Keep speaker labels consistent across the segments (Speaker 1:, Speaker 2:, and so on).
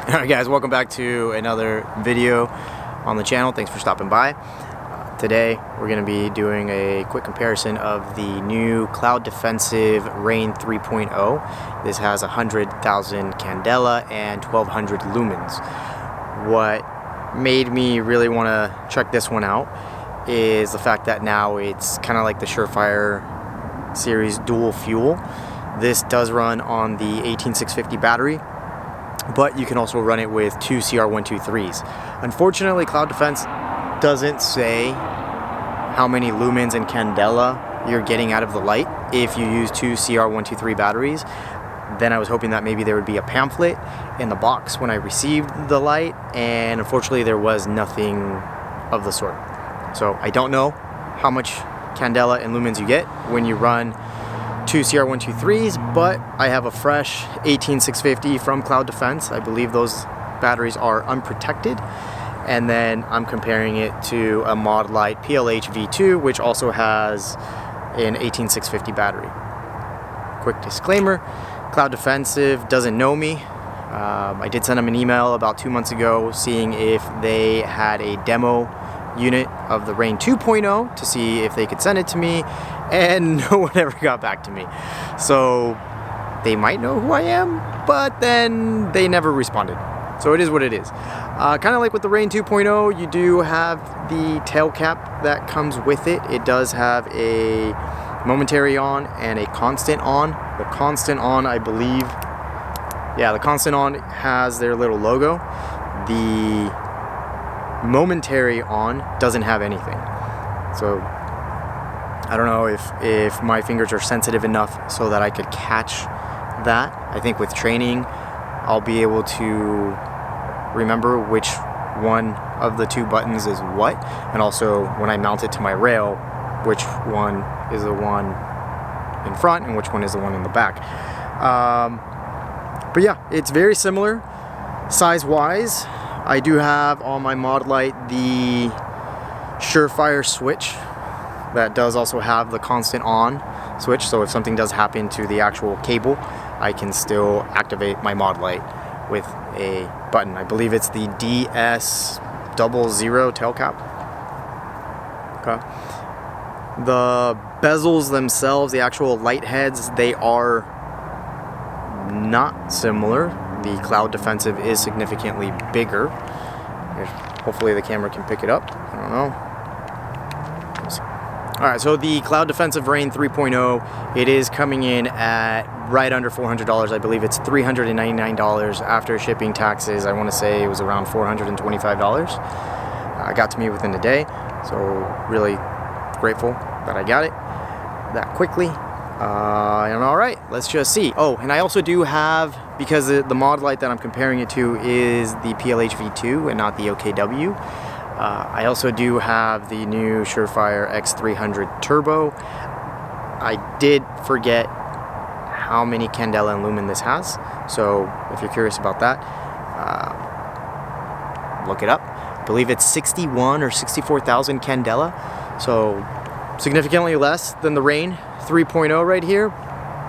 Speaker 1: Alright guys, welcome back to another video on the channel. Thanks for stopping by. Today we're going to be doing a quick comparison of the new Cloud Defensive Rein 3.0. This has 100,000 Candela and 1200 Lumens. What made me really want to check this one out is the fact that now it's kind of like the Surefire series dual fuel. This does run on the 18650 battery, but you can also run it with two CR123s. Unfortunately, Cloud Defense doesn't say how many lumens and Candela you're getting out of the light if you use two CR123 batteries. Then I was hoping that maybe there would be a pamphlet in the box when I received the light, and unfortunately there was nothing of the sort. So I don't know how much Candela and lumens you get when you run two CR123s, but I have a fresh 18650 from Cloud Defense. I believe those batteries are unprotected. And then I'm comparing it to a modlite PLH V2, which also has an 18650 battery. Quick disclaimer, Cloud Defensive doesn't know me. I did send them an email about 2 months ago seeing if they had a demo unit of the Rein 2.0 to see if they could send it to me, and no one ever got back to me. So they might know who I am, but then they never responded. So it is what it is. Kind of like with the Rein 2.0, you do have the tail cap that comes with it. It does have a momentary on and a constant on. The constant on, I believe, yeah, the constant on has their little logo. The momentary on doesn't have anything. So I don't know if my fingers are sensitive enough so that I could catch that. I think with training I'll be able to remember which one of the two buttons is what, and also when I mount it to my rail, which one is the one in front and which one is the one in the back. But yeah, it's very similar size wise. I do have on my modlite the surefire switch that does also have the constant on switch, so if something does happen to the actual cable, I can still activate my modlite with a button. I believe it's the DS00 tail cap. Okay. The bezels themselves, the actual light heads, they are not similar. The Cloud Defensive is significantly bigger. Hopefully the camera can pick it up. I don't know. Alright, so the Cloud Defensive Rein 3.0, it is coming in at right under $400. I believe it's $399 after shipping taxes. I want to say it was around $425. Got to me within a day, so really grateful that I got it that quickly. And alright, let's just see. Oh, and I also do have, because the modlite that I'm comparing it to is the PLH V2 and not the OKW, I also do have the new Surefire X300 Turbo. I did forget how many Candela and Lumen this has, so if you're curious about that, look it up. I believe it's 61 or 64,000 Candela, so significantly less than the Rein 3.0 right here,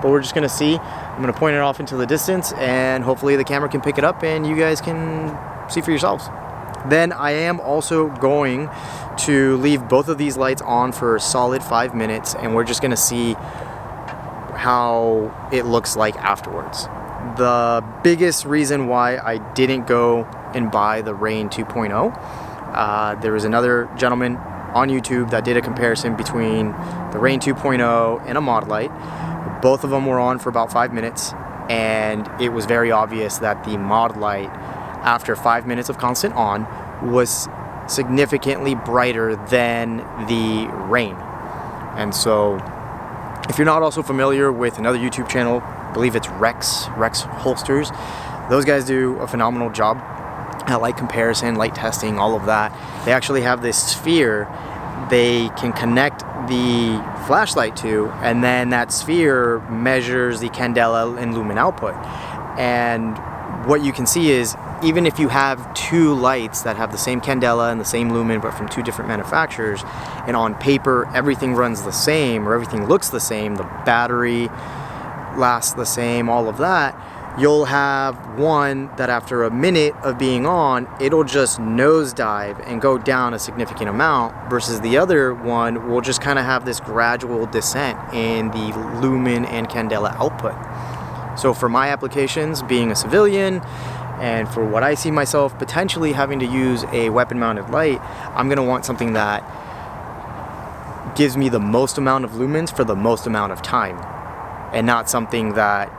Speaker 1: but we're just going to see. I'm going to point it off into the distance, and hopefully the camera can pick it up and you guys can see for yourselves. Then I am also going to leave both of these lights on for a solid 5 minutes, and we're just going to see how it looks like afterwards. The biggest reason why I didn't go and buy the Rein 2.0, there was another gentleman on YouTube that did a comparison between the Rein 2.0 and a modlite. Both of them were on for about 5 minutes, and it was very obvious that the modlite, after 5 minutes of constant on, was significantly brighter than the Rein. And so if you're not also familiar with another YouTube channel, I believe it's Rex Holsters, those guys do a phenomenal job at light comparison, light testing, all of that. They actually have this sphere they can connect the flashlight to, and then that sphere measures the Candela and lumen output. And what you can see is, even if you have two lights that have the same Candela and the same lumen but from two different manufacturers, and on paper everything runs the same or everything looks the same, the battery lasts the same, all of that, you'll have one that after a minute of being on, it'll just nosedive and go down a significant amount, versus the other one will just kind of have this gradual descent in the lumen and candela output. So for my applications, being a civilian, and for what I see myself potentially having to use a weapon mounted light, I'm gonna want something that gives me the most amount of lumens for the most amount of time, and not something that,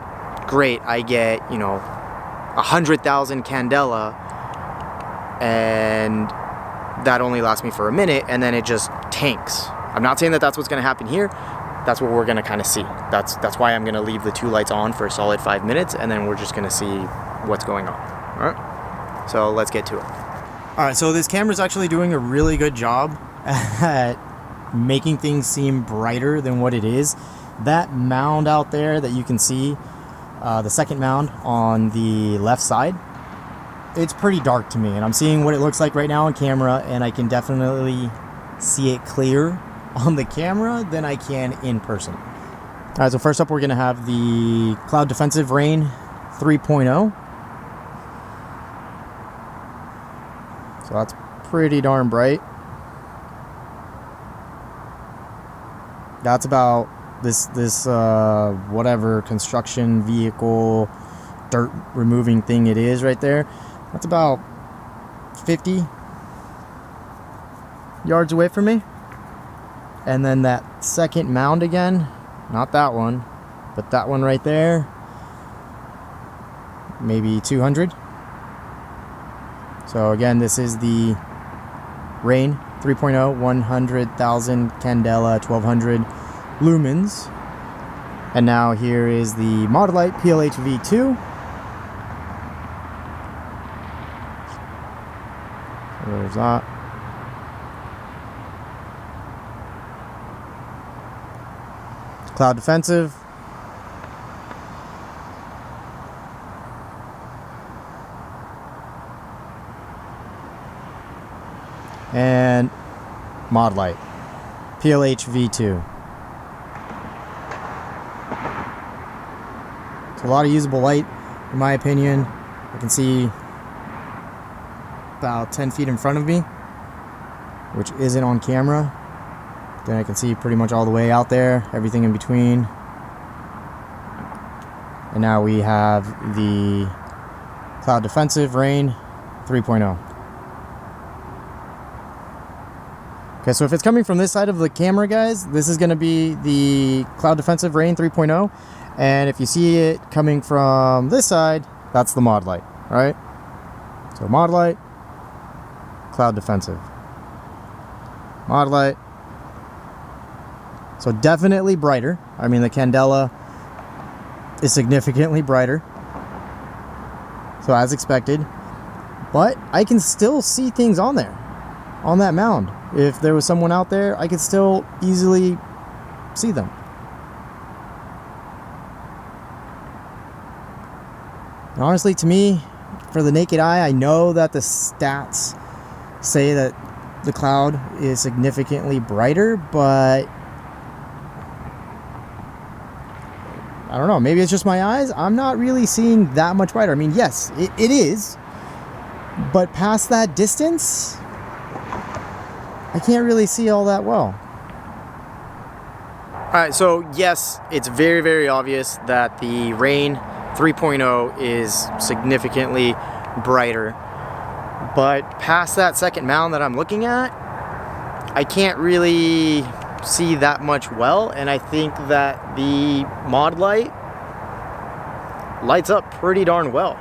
Speaker 1: great, I get, 100,000 candela and that only lasts me for a minute and then it just tanks. I'm not saying that that's what's going to happen here. That's what we're going to kind of see. That's why I'm going to leave the 2 lights on for a solid 5 minutes, and then we're just going to see what's going on. All right, so let's get to it. All right, so this camera's actually doing a really good job at making things seem brighter than what it is. That mound out there that you can see, the second mound on the left side, it's pretty dark to me, and I'm seeing what it looks like right now on camera, and I can definitely see it clear on the camera than I can in person. All right, so first up we're going to have the Cloud Defensive Rein 3.0. So that's pretty darn bright. That's about this whatever construction vehicle dirt removing thing it is right there. That's about 50 yards away from me. And then that second mound again, not that one, but that one right there, maybe 200. So again, this is the Rein 3.0, 100,000 candela, 1200 lumens. And now here is the modlite PLH V2. So there's that. Cloud Defensive. And modlite PLH V2. It's a lot of usable light, in my opinion. I can see about 10 feet in front of me, which isn't on camera. Then I can see pretty much all the way out there, everything in between. And now we have the Cloud Defensive Rein 3.0. Okay, so if it's coming from this side of the camera, guys, this is going to be the Cloud Defensive Rein 3.0. And if you see it coming from this side, that's the modlite, right? So modlite, Cloud Defensive. Modlite. So definitely brighter. I mean, the candela is significantly brighter. So as expected. But I can still see things on there, on that mound. If there was someone out there, I could still easily see them. And honestly, to me, for the naked eye, I know that the stats say that the cloud is significantly brighter, but I don't know, maybe it's just my eyes. I'm not really seeing that much brighter. I mean, yes, it is, but past that distance, I can't really see all that well. All right, so yes, it's very, very obvious that the Rein 3.0 is significantly brighter, but past that second mound that I'm looking at, I can't really see that much well, and I think that the modlite lights up pretty darn well.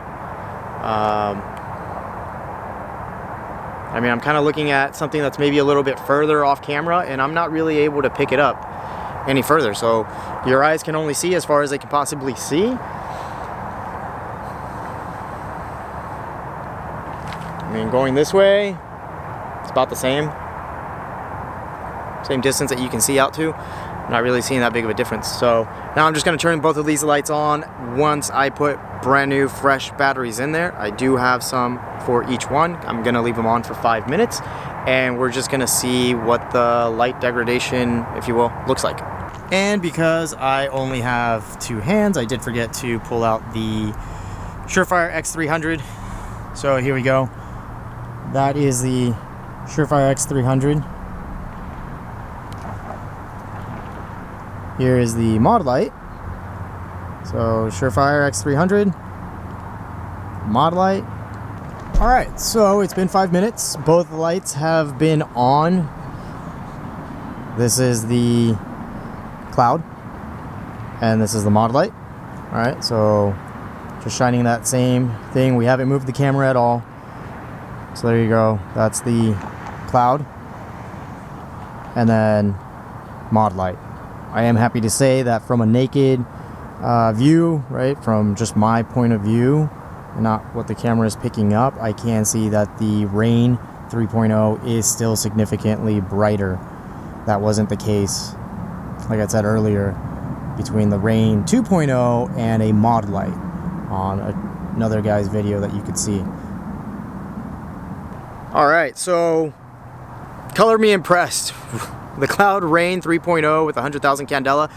Speaker 1: I mean, I'm kind of looking at something that's maybe a little bit further off camera, and I'm not really able to pick it up any further. So your eyes can only see as far as they can possibly see. I mean, going this way, it's about the same distance that you can see out to. I'm not really seeing that big of a difference. So now I'm just going to turn both of these lights on once I put brand new fresh batteries in there. I do have some for each one. I'm going to leave them on for 5 minutes, and we're just going to see what the light degradation, if you will, looks like. And because I only have 2 hands, I did forget to pull out the Surefire X300. So here we go. That is the Surefire X300. Here is the modlite. So Surefire X300, modlite. All right, so it's been 5 minutes. Both lights have been on. This is the Cloud, and this is the modlite. All right, so just shining that same thing. We haven't moved the camera at all. So there you go. That's the Cloud, and then modlite. I am happy to say that from a naked view, right, from just my point of view, not what the camera is picking up, I can see that the Rein 3.0 is still significantly brighter. That wasn't the case, like I said earlier, between the Rein 2.0 and a modlite on another guy's video that you could see. All right, so color me impressed. The Cloud Rein 3.0 with 100,000 Candela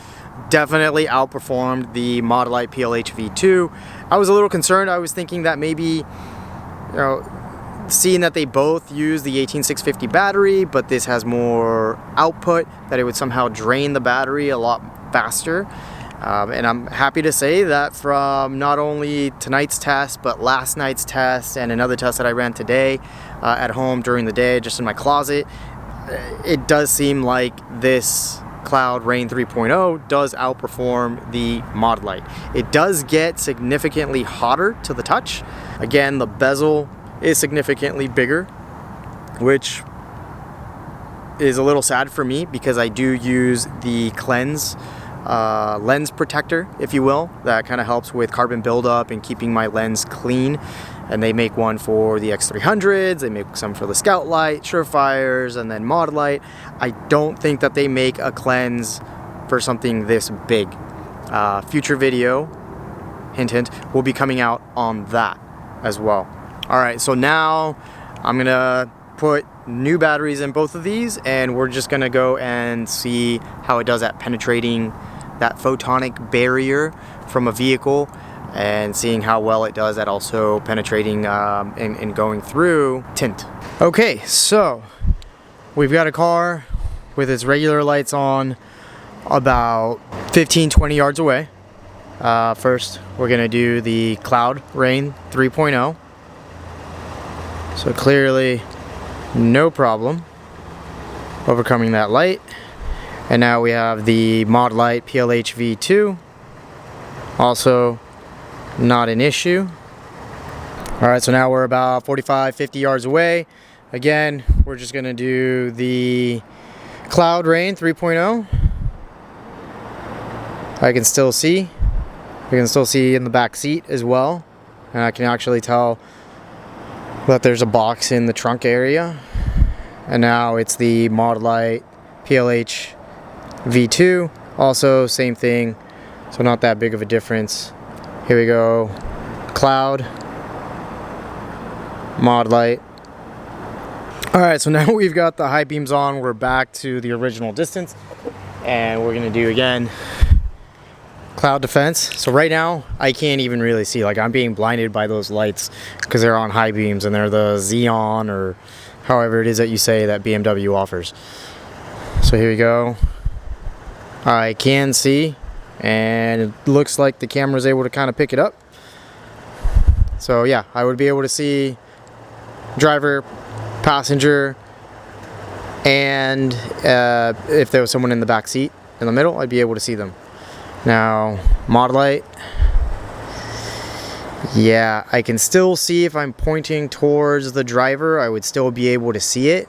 Speaker 1: definitely outperformed the modlite PLH V2. I was a little concerned. I was thinking that maybe, seeing that they both use the 18650 battery, but this has more output, that it would somehow drain the battery a lot faster. And I'm happy to say that from not only tonight's test, but last night's test and another test that I ran today at home during the day, just in my closet, it does seem like this Cloud Rein 3.0 does outperform the modlite. It does get significantly hotter to the touch. Again, the bezel is significantly bigger, which is a little sad for me because I do use the cleanse lens protector, if you will, that kind of helps with carbon buildup and keeping my lens clean. And they make one for the X300s, they make some for the Scout Light, Surefires, and then modlite. I don't think that they make a cleanse for something this big. Future video, hint hint, will be coming out on that as well. All right, so now I'm gonna put new batteries in both of these, and we're just gonna go and see how it does at penetrating that photonic barrier from a vehicle, and seeing how well it does at also penetrating and going through tint. Okay, so we've got a car with its regular lights on about 15-20 yards away. First, we're gonna do the Cloud Rein 3.0. So clearly, no problem overcoming that light. And now we have the modlite PLH V2. Also, not an issue. All right, so now we're about 45-50 yards away. Again, we're just gonna do the Cloud Rein 3.0. I can still see. I can still see in the back seat as well. And I can actually tell that there's a box in the trunk area. And now it's the modlite PLH V2. Also, same thing. So not that big of a difference. Here we go, Cloud, modlite. All right, so now we've got the high beams on, we're back to the original distance, and we're gonna do again Cloud Defense. So right now, I can't even really see, like I'm being blinded by those lights because they're on high beams and they're the Xeon or however it is that you say that BMW offers. So here we go. I can see, and it looks like the camera is able to kind of pick it up. So yeah, I would be able to see driver, passenger, and if there was someone in the back seat in the middle, I'd be able to see them. Now, modlite, yeah, I can still see if I'm pointing towards the driver, I would still be able to see it,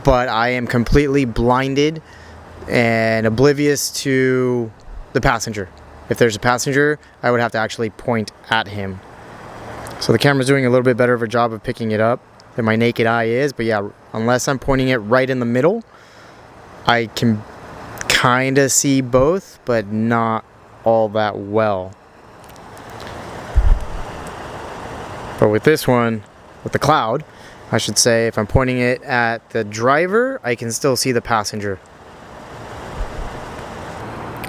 Speaker 1: but I am completely blinded and oblivious to the passenger. If there's a passenger, I would have to actually point at him. So the camera's doing a little bit better of a job of picking it up than my naked eye is, but yeah, unless I'm pointing it right in the middle, I can kind of see both, but not all that well. But with this one, with the Cloud, I should say, if I'm pointing it at the driver, I can still see the passenger.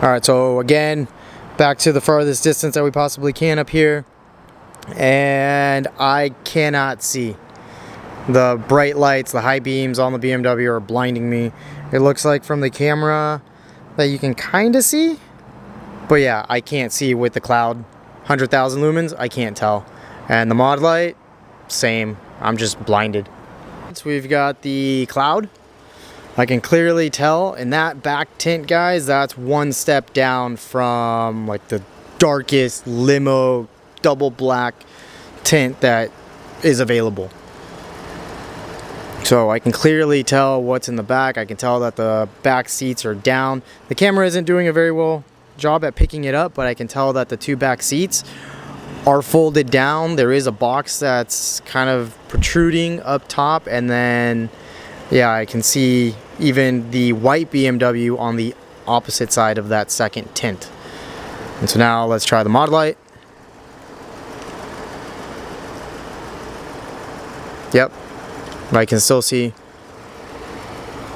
Speaker 1: Alright, so again, back to the farthest distance that we possibly can up here. and I cannot see. The bright lights, the high beams on the BMW are blinding me. It looks like from the camera that you can kind of see, but yeah, I can't see with the Cloud. 100,000 lumens, I can't tell. And the mod light, same. I'm just blinded. So we've got the Cloud. I can clearly tell in that back tint, guys, that's one step down from like the darkest limo double black tint that is available. So I can clearly tell what's in the back. I can tell that the back seats are down. The camera isn't doing a very well job at picking it up, but I can tell that the two back seats are folded down. There is a box that's kind of protruding up top, and then yeah, I can see even the white BMW on the opposite side of that second tint. And so now let's try the mod light. Yep, I can still see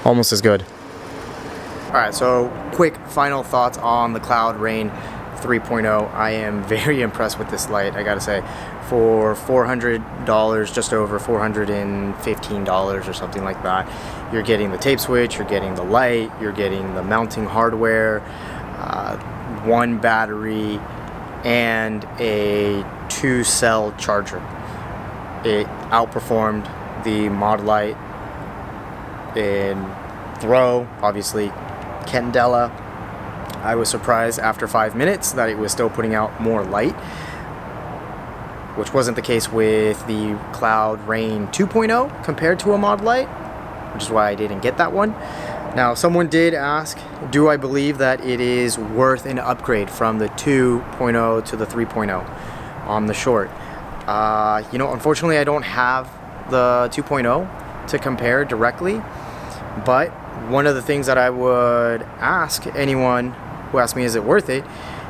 Speaker 1: almost as good. Alright, so quick final thoughts on the Cloud Rein 3.0. I am very impressed with this light, I gotta say. For $400, just over $415 or something like that, you're getting the tape switch, you're getting the light, you're getting the mounting hardware, one battery, and a 2-cell charger. It outperformed the modlite in throw, obviously Candela. I was surprised after 5 minutes that it was still putting out more light, which wasn't the case with the Cloud Rein 2.0 compared to a modlite, which is why I didn't get that one. Now, someone did ask, do I believe that it is worth an upgrade from the 2.0 to the 3.0 on the short? You know, unfortunately, I don't have the 2.0 to compare directly, but one of the things that I would ask anyone who asks me, is it worth it,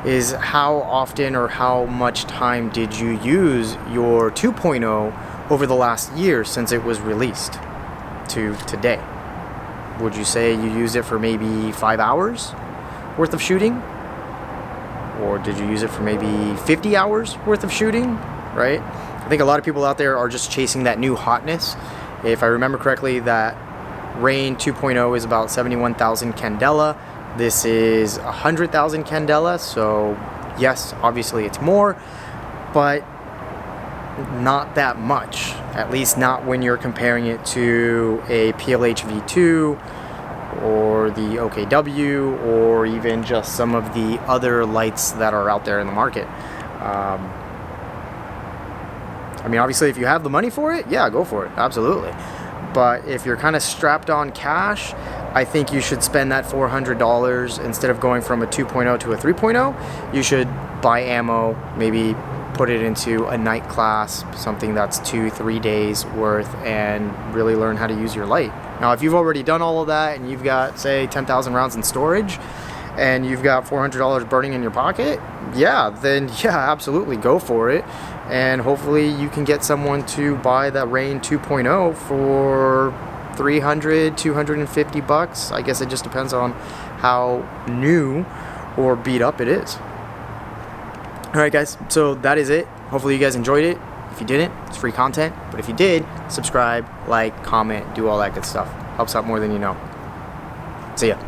Speaker 1: is how often or how much time did you use your 2.0 over the last year since it was released to today? Would you say you used it for maybe 5 hours worth of shooting? Or did you use it for maybe 50 hours worth of shooting, right? I think a lot of people out there are just chasing that new hotness. If I remember correctly, that Rein 2.0 is about 71,000 Candela. This is 100,000 Candela, so yes, obviously it's more, but not that much. At least not when you're comparing it to a PLH V2 or the OKW or even just some of the other lights that are out there in the market. I mean, obviously, if you have the money for it, yeah, go for it, absolutely. But if you're kind of strapped on cash, I think you should spend that $400 instead of going from a 2.0 to a 3.0. You should buy ammo, maybe put it into a night class, something that's 2-3 days worth, and really learn how to use your light. Now, if you've already done all of that and you've got, say, 10,000 rounds in storage, and you've got $400 burning in your pocket, yeah, then yeah, absolutely go for it. And hopefully you can get someone to buy that Rein 2.0 for $300, $250. I guess it just depends on how new or beat up it is. Alright guys, so that is it. Hopefully you guys enjoyed it. If you didn't, it's free content. But if you did, subscribe, like, comment, do all that good stuff. Helps out more than you know. See ya.